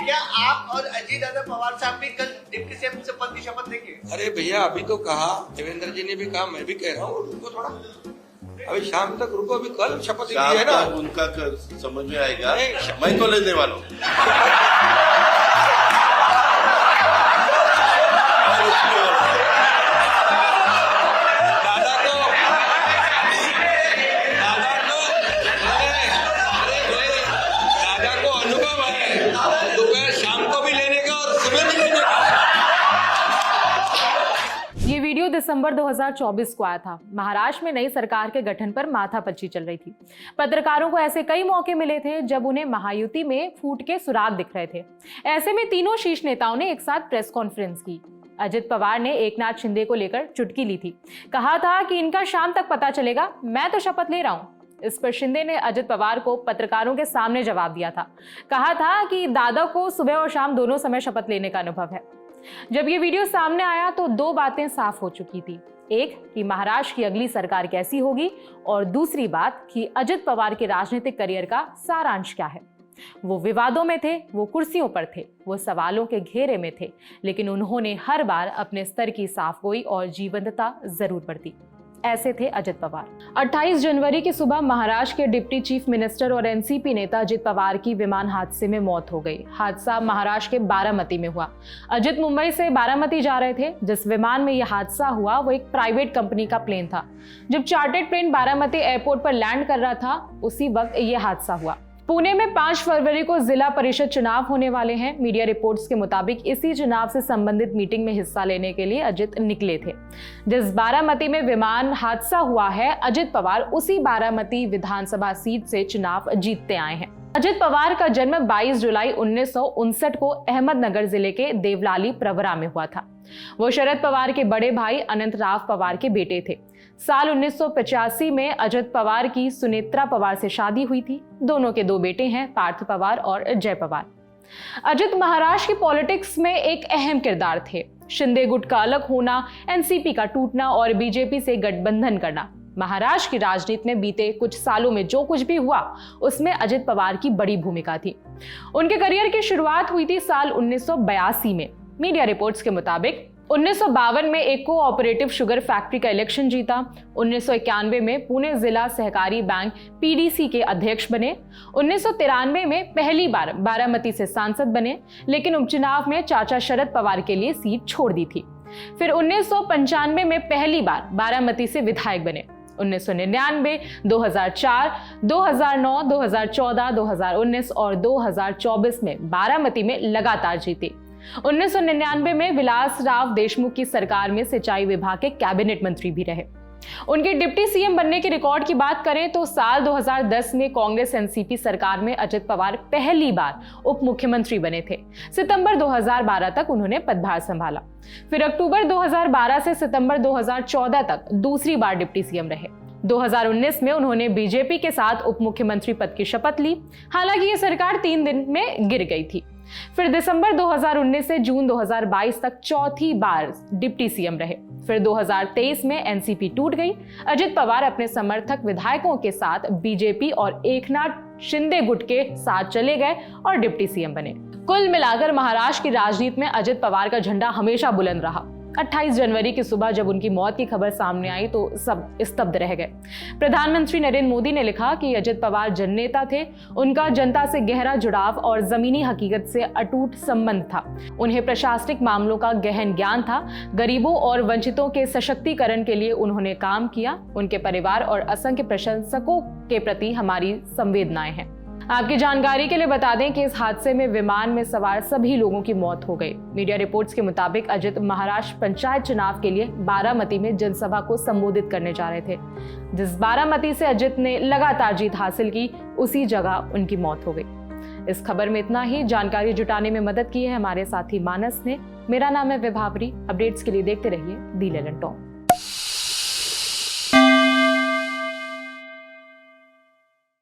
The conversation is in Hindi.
क्या आप और अजीत दादा पवार साहब भी कल डिप्टी सीएम पद की शपथ लेंगे? अरे भैया अभी तो कहा, देवेंद्र जी ने भी कहा, मैं भी कह रहा हूँ रुको थोड़ा, अभी शाम तक रुको, अभी कल शपथ ली है ना, उनका समझ में आएगा। मैं तो लेने वाला हूँ। ये वीडियो दिसंबर 2024 को आया था। महाराष्ट्र में नई सरकार के गठन पर माथापच्ची चल रही थी। पत्रकारों को ऐसे कई मौके मिले थे जब उन्हें महायुति में फूट के सुराग दिख रहे थे। ऐसे में तीनों शीर्ष नेताओं ने एक साथ प्रेस कॉन्फ्रेंस की। अजित पवार ने एकनाथ शिंदे को लेकर चुटकी ली थी। कहा था कि इनका शाम तक पता चलेगा, मैं तो शपथ ले रहा हूं। इस पर शिंदे ने अजित पवार को पत्रकारों के सामने जवाब दिया था। कहा था कि दादा को सुबह और शाम दोनों समय शपथ लेने का अनुभव है। जब ये वीडियो सामने आया तो दो बातें साफ हो चुकी थी। एक कि महाराष्ट्र की अगली सरकार कैसी होगी, और दूसरी बात कि अजित पवार के राजनीतिक करियर का सारांश क्या है। वो विवादों में थे, वो कुर्सियों पर थे, वो सवालों के घेरे में थे, लेकिन उन्होंने हर बार अपने स्तर की साफगोई और जीवंतता जरूर बरती। ऐसे थे अजित पवार। 28 जनवरी की सुबह महाराष्ट्र के डिप्टी चीफ मिनिस्टर और एनसीपी नेता अजित पवार की विमान हादसे में मौत हो गई। हादसा महाराष्ट्र के बारामती में हुआ। अजित मुंबई से बारामती जा रहे थे। जिस विमान में यह हादसा हुआ वो एक प्राइवेट कंपनी का प्लेन था। जब चार्टर्ड प्लेन बारामती एयरपोर्ट पर लैंड कर रहा था, उसी वक्त यह हादसा हुआ। पुणे में 5 फरवरी को जिला परिषद चुनाव होने वाले हैं। मीडिया रिपोर्ट्स के मुताबिक इसी चुनाव से संबंधित मीटिंग में हिस्सा लेने के लिए अजित निकले थे। जिस बारामती में विमान हादसा हुआ है, अजित पवार उसी बारामती विधानसभा सीट से चुनाव जीतते आए हैं। अजित पवार का जन्म 22 जुलाई 1959 को अहमदनगर जिले के देवलाली प्रवरा में हुआ था। वो शरद पवार के बड़े भाई अनंतराव पवार के बेटे थे। साल 1985 में अजित पवार की सुनेत्रा पवार से शादी हुई थी। दोनों के 2 बेटे हैं, पार्थ पवार और जय पवार। अजित महाराष्ट्र की पॉलिटिक्स में एक अहम किरदार थे। शिंदे गुट का अलग होना, एनसीपी का टूटना और बीजेपी से गठबंधन करना। महाराष्ट्र की राजनीति में बीते कुछ सालों में जो कुछ भी हुआ, उसमें अजित पवार की बड़ी भूमिका थी। उनके करियर की शुरुआत हुई थी साल 1982 में। मीडिया रिपोर्ट्स के मुताबिक 1952 में एक कोऑपरेटिव शुगर फैक्ट्री का इलेक्शन जीता। 1991 में पुणे जिला सहकारी बैंक पीडीसी के अध्यक्ष बने। 1993 में पहली बार बारामती से सांसद बने, लेकिन उपचुनाव में चाचा शरद पवार के लिए सीट छोड़ दी थी। फिर 1995 में पहली बार बारामती से विधायक बने। 1999, 2004, 2009, 2014, 2019 और 2024 में बारामती में लगातार जीते। 1999 में विलास राव देशमुख की सरकार में सिंचाई विभाग के कैबिनेट मंत्री भी रहे। उनके डिप्टी सीएम बनने के रिकॉर्ड की बात करें तो साल 2010 में कांग्रेस एनसीपी सरकार में अजित पवार पहली बार उप मुख्यमंत्री बने थे। सितंबर 2012 तक उन्होंने पदभार संभाला। फिर अक्टूबर 2012 से सितंबर 2014 तक दूसरी बार डिप्टी सीएम रहे। 2019 में उन्होंने बीजेपी के साथ उप मुख्यमंत्री पद की शपथ ली। हालांकि ये सरकार 3 दिन में गिर गई थी। फिर दिसंबर 2019 से जून 2022 तक चौथी बार डिप्टी सीएम रहे। फिर 2023 में एनसीपी टूट गई। अजित पवार अपने समर्थक विधायकों के साथ बीजेपी और एकनाथ शिंदे गुट के साथ चले गए और डिप्टी सीएम बने। कुल मिलाकर महाराष्ट्र की राजनीति में अजित पवार का झंडा हमेशा बुलंद रहा। 28 जनवरी की सुबह जब उनकी मौत की खबर सामने आई तो सब स्तब्ध रह गए। प्रधानमंत्री नरेंद्र मोदी ने लिखा कि अजित पवार जननेता थे। उनका जनता से गहरा जुड़ाव और जमीनी हकीकत से अटूट संबंध था। उन्हें प्रशासनिक मामलों का गहन ज्ञान था। गरीबों और वंचितों के सशक्तिकरण के लिए उन्होंने काम किया। उनके परिवार और असंख्य प्रशंसकों के प्रति हमारी संवेदनाएं हैं। आपकी जानकारी के लिए बता दें कि इस हादसे में विमान में सवार सभी लोगों की मौत हो गई। मीडिया रिपोर्ट्स के मुताबिक अजित महाराष्ट्र पंचायत चुनाव के लिए बारामती में जनसभा को संबोधित करने जा रहे थे। जिस बारामती से अजित ने लगातार जीत हासिल की, उसी जगह उनकी मौत हो गई। इस खबर में इतना ही। जानकारी जुटाने में मदद की है हमारे साथी मानस ने। मेरा नाम है विभावरी। अपडेट्स के लिए देखते रहिए दी ललन टॉप।